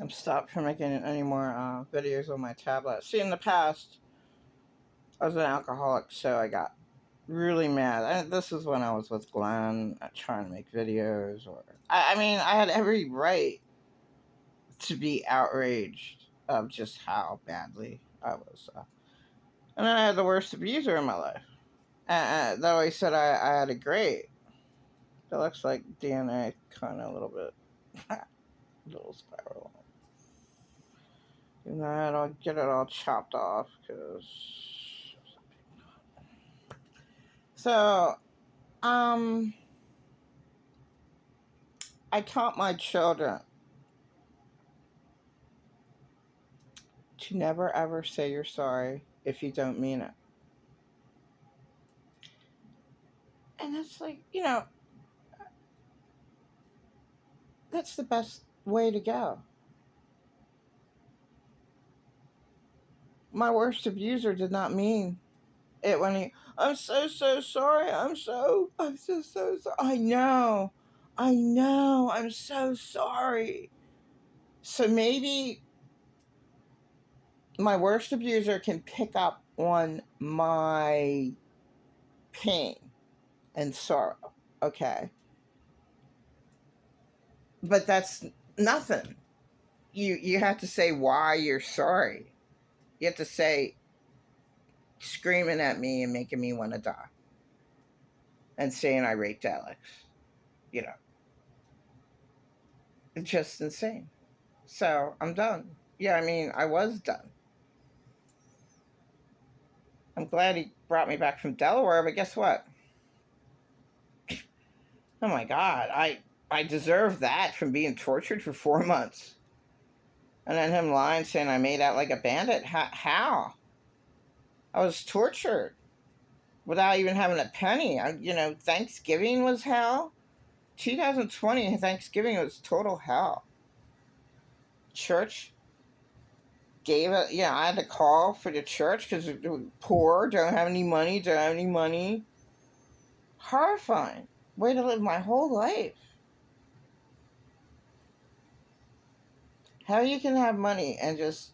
I'm stopped from making any more videos on my tablet. See, in the past, I was an alcoholic, so I got really mad. This is when I was with Glenn, trying to make videos. I mean, I had every right to be outraged of just how badly I was. And then I had the worst abuser in my life. Though he said I had a great. It looks like DNA, kind of a little bit, little spiral. And then I'll get it all chopped off because. So, um, I taught my children to never ever say you're sorry if you don't mean it. And that's like, that's the best way to go. My worst abuser did not mean it when I'm so sorry. I'm so sorry. I know, I'm so sorry. So maybe my worst abuser can pick up on my pain and sorrow. Okay. But that's nothing. You have to say why you're sorry. You have to say screaming at me and making me want to die and saying I raped Alex. You know, it's just insane. So I'm done. Yeah, I mean, I was done. I'm glad he brought me back from Delaware, but guess what? Oh my God, I deserve that from being tortured for 4 months, and then him lying saying I made out like a bandit. How? I was tortured without even having a penny. Thanksgiving was hell. 2020 Thanksgiving was total hell. Church gave it. Yeah, I had to call for the church because poor, don't have any money, don't have any money. Horrifying way to live my whole life. How you can have money and just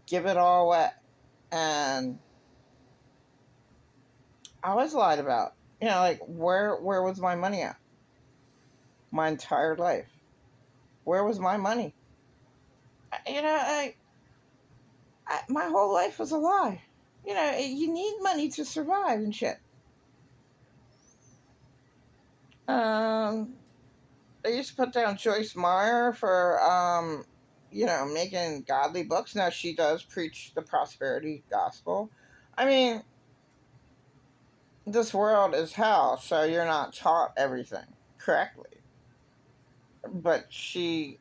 give it all away. And I was lied about. Like where was my money at? My entire life. Where was my money? My whole life was a lie. You need money to survive and shit. Um, I used to put down Joyce Meyer for making godly books. Now she does preach the prosperity gospel. I mean, this world is hell, so you're not taught everything correctly. But she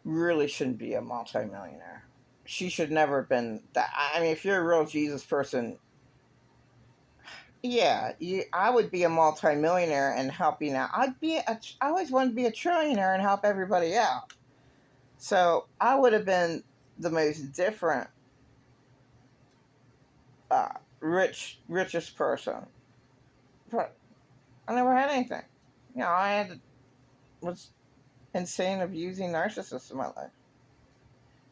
really shouldn't be a multimillionaire. She should never have been that. I mean, if you're a real Jesus person, yeah, I would be a multimillionaire and helping out. I always wanted to be a trillionaire and help everybody out. So I would have been the most different, uh, richest person. But I never had anything. Was insane, abusing narcissist in my life.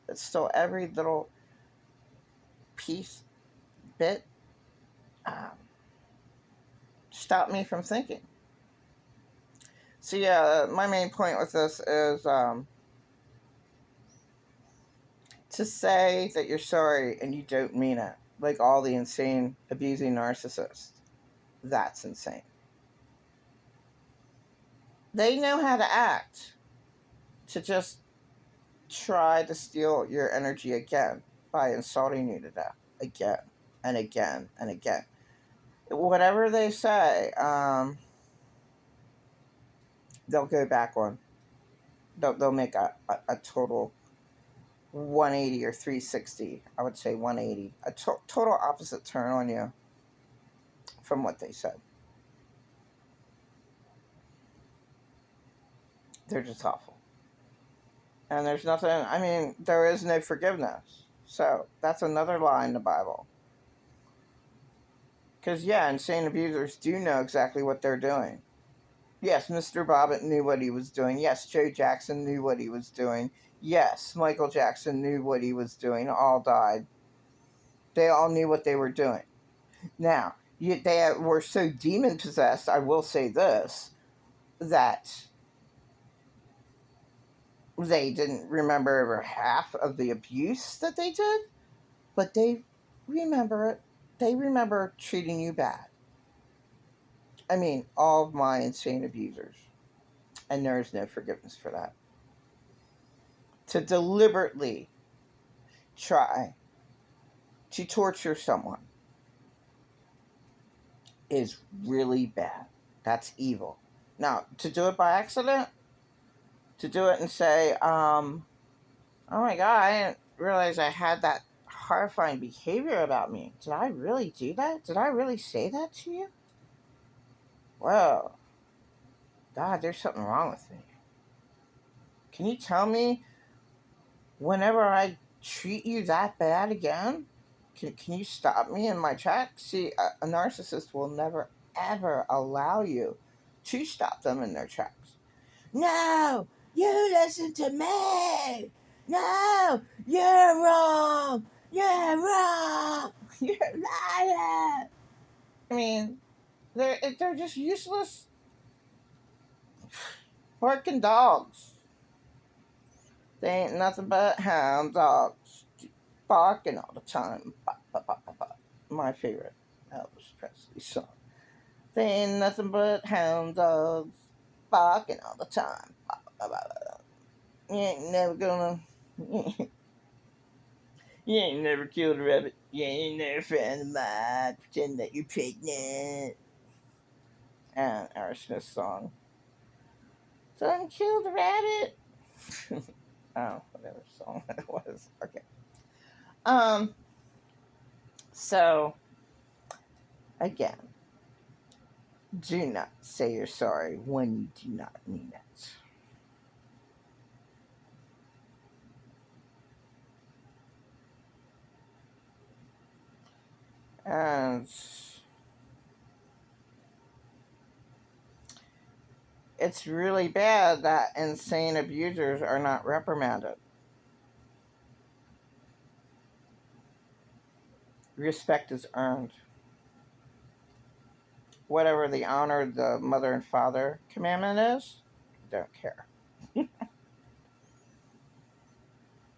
It stole every little piece, bit, um, stopped me from thinking. So yeah, my main point with this is to say that you're sorry and you don't mean it, like all the insane, abusing narcissists. That's insane. They know how to act to just try to steal your energy again by insulting you to death again and again and again. Whatever they say, they'll go back on. They'll make a total 180 or 360. I would say 180. A total opposite turn on you from what they said. They're just awful. And there's nothing, I mean, there is no forgiveness. So that's another lie in the Bible. Because, yeah, insane abusers do know exactly what they're doing. Yes, Mr. Bobbitt knew what he was doing. Yes, Joe Jackson knew what he was doing. Yes, Michael Jackson knew what he was doing. All died. They all knew what they were doing. Now, they were so demon possessed, I will say this, that they didn't remember over half of the abuse that they did, but they remember it. They remember treating you bad. I mean, all of my insane abusers. And there is no forgiveness for that. To deliberately try to torture someone is really bad. That's evil. Now, to do it by accident, to do it and say, oh my God, I didn't realize I had that horrifying behavior about me. Did I really do that? Did I really say that to you? Well, God, there's something wrong with me. Can you tell me whenever I treat you that bad again? Can you stop me in my tracks? See, a narcissist will never, ever allow you to stop them in their tracks. No, you listen to me. No, you're wrong. You're wrong. You're a liar. I mean, they're just useless barking dogs. They ain't nothing but hound dogs, barking all the time. My favorite Elvis Presley song. They ain't nothing but hound dogs, barking all the time. You ain't never gonna. You ain't never killed a rabbit. You ain't never found a mine. Pretend that you're pregnant. And Aerosmith song. Don't kill the rabbit. Oh, whatever song it was. Okay. Um. So again, do not say you're sorry when you do not mean it. And it's really bad that insane abusers are not reprimanded. Respect is earned. Whatever the honor the mother and father commandment is, don't care.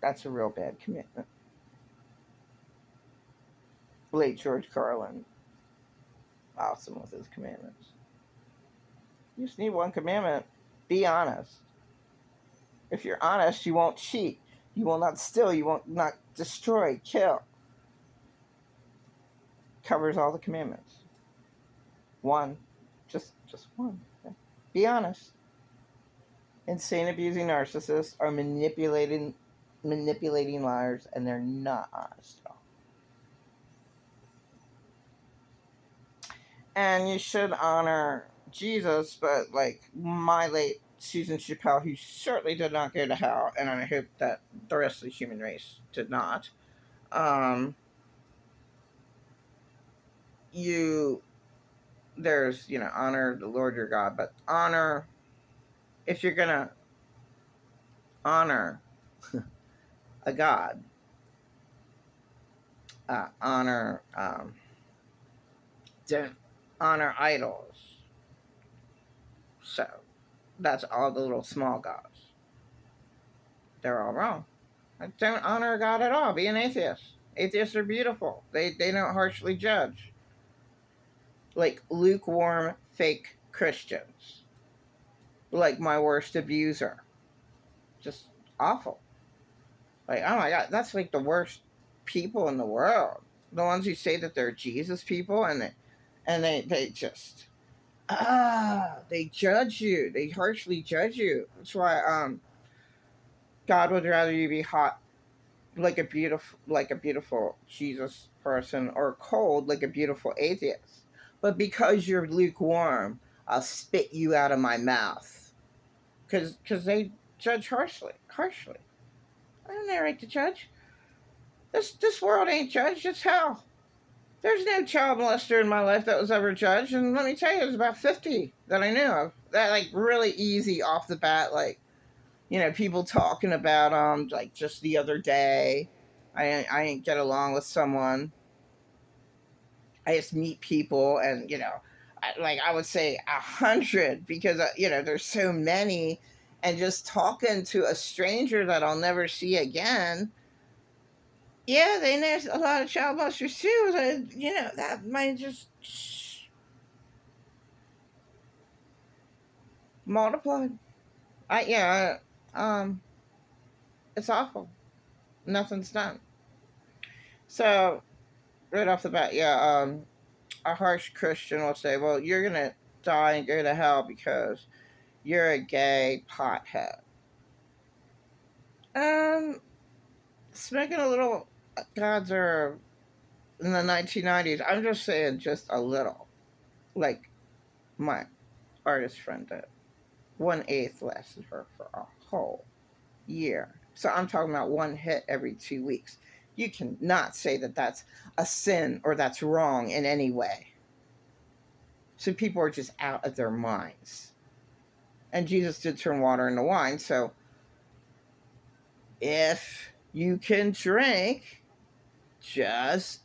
That's a real bad commitment. Late George Carlin, awesome with his commandments. You just need one commandment: be honest. If you're honest, you won't cheat. You will not steal. You won't not destroy, kill. Covers all the commandments. One, just one. Okay? Be honest. Insane abusing narcissists are manipulating liars, and they're not honest at all. And you should honor Jesus, but like my late Susan Chappelle, who certainly did not go to hell, and I hope that the rest of the human race did not. You there's honor the Lord your God, but honor, if you're gonna honor a God, honor don't honor idols. So that's all the little small gods. They're all wrong. Don't honor God at all. Be an atheist. Atheists are beautiful. They don't harshly judge. Like lukewarm, fake Christians. Like my worst abuser. Just awful. Like, oh my God, that's like the worst people in the world. The ones who say that they're Jesus people, and they just they judge you. They harshly judge you. That's why God would rather you be hot like a beautiful Jesus person, or cold like a beautiful atheist. But because you're lukewarm, I'll spit you out of my mouth. Because they judge harshly. I don't have no right to judge. This world ain't judged. It's hell. There's no child molester in my life that was ever judged, and let me tell you, there's about 50 that I knew of. That, like, really easy off the bat, like, people talking about like just the other day. I didn't get along with someone. I just meet people, and I would say 100 because there's so many, and just talking to a stranger that I'll never see again. Yeah, they know a lot of child molesters too. That might just multiply. I yeah, it's awful. Nothing's done. So right off the bat, yeah, a harsh Christian will say, "Well, you're gonna die and go to hell because you're a gay pothead." Um, Smoking a little God's herb in the 1990s. I'm just saying, just a little, like my artist friend did. 1/8 lasted her for a whole year. So I'm talking about one hit every 2 weeks. You cannot say that that's a sin or that's wrong in any way. So people are just out of their minds. And Jesus did turn water into wine. So if you can drink just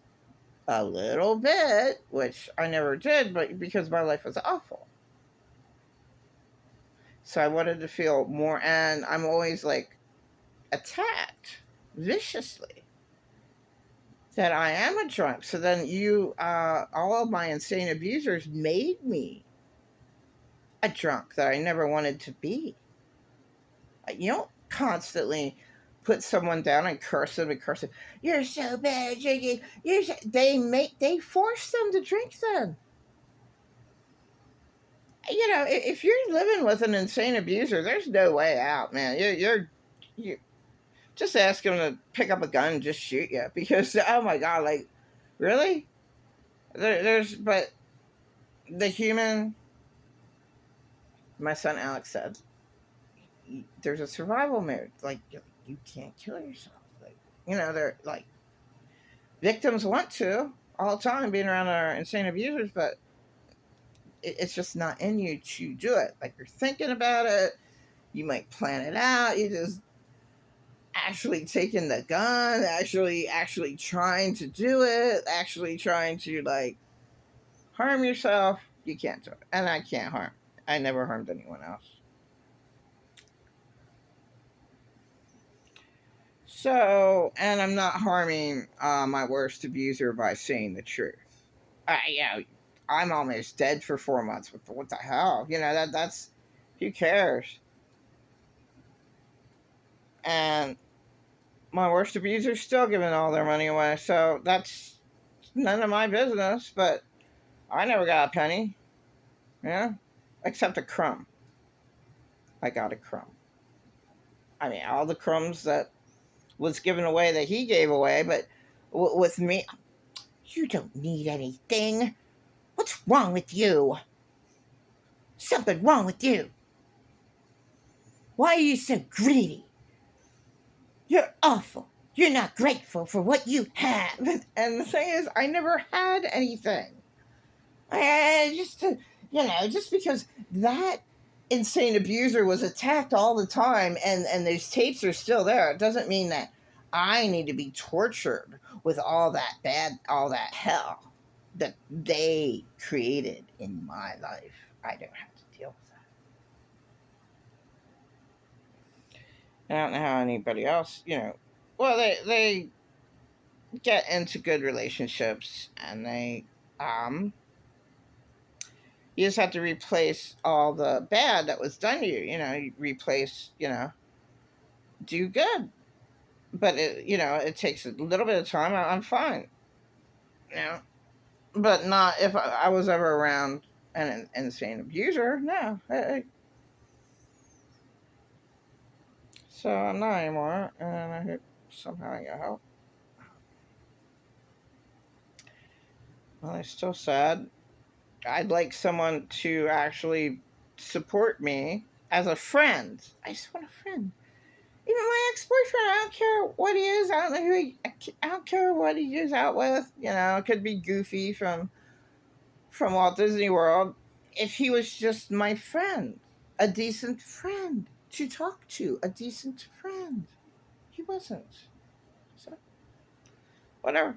a little bit, which I never did, but because my life was awful. So I wanted to feel more, and I'm always like attacked viciously that I am a drunk. So then all of my insane abusers made me a drunk that I never wanted to be. You don't constantly put someone down and curse them and curse them. You're so bad, drinking. They force them to drink then. If you're living with an insane abuser, there's no way out, man. You just ask him to pick up a gun and just shoot you because oh my god, like really? But the human. My son Alex said, there's a survival mode. Like you can't kill yourself. Like they're like victims want to all the time being around our insane abusers, but it's just not in you to do it. Like you're thinking about it, you might plan it out. You just actually taking the gun, actually trying to do it, actually trying to like harm yourself. You can't do it, and I can't harm. I never harmed anyone else. So, and I'm not harming my worst abuser by saying the truth. Yeah, I'm almost dead for 4 months. What the hell? That's who cares? And my worst abuser's still giving all their money away, so that's none of my business. But I never got a penny, yeah, except a crumb. I got a crumb. I mean, all the crumbs that was given away that he gave away, but with me, you don't need anything. What's wrong with you? Something wrong with you. Why are you so greedy? You're awful. You're not grateful for what you have. And the thing is, I never had anything. I just because that insane abuser was attacked all the time and those tapes are still there, it doesn't mean that I need to be tortured with all that hell that they created in my life. I don't have to deal with that. I don't know how anybody else, well, they get into good relationships and you just have to replace all the bad that was done to you. You replace, do good. But it takes a little bit of time. I'm fine. But not if I was ever around an insane abuser. No. So I'm not anymore, and I hope somehow I get help. Well, I'm still sad. I'd like someone to actually support me as a friend. I just want a friend. Even my ex-boyfriend, I don't care what he is. I don't know who I don't care what he is out with. You know, it could be Goofy from Walt Disney World. If he was just my friend, a decent friend to talk to, a decent friend, he wasn't. So whatever.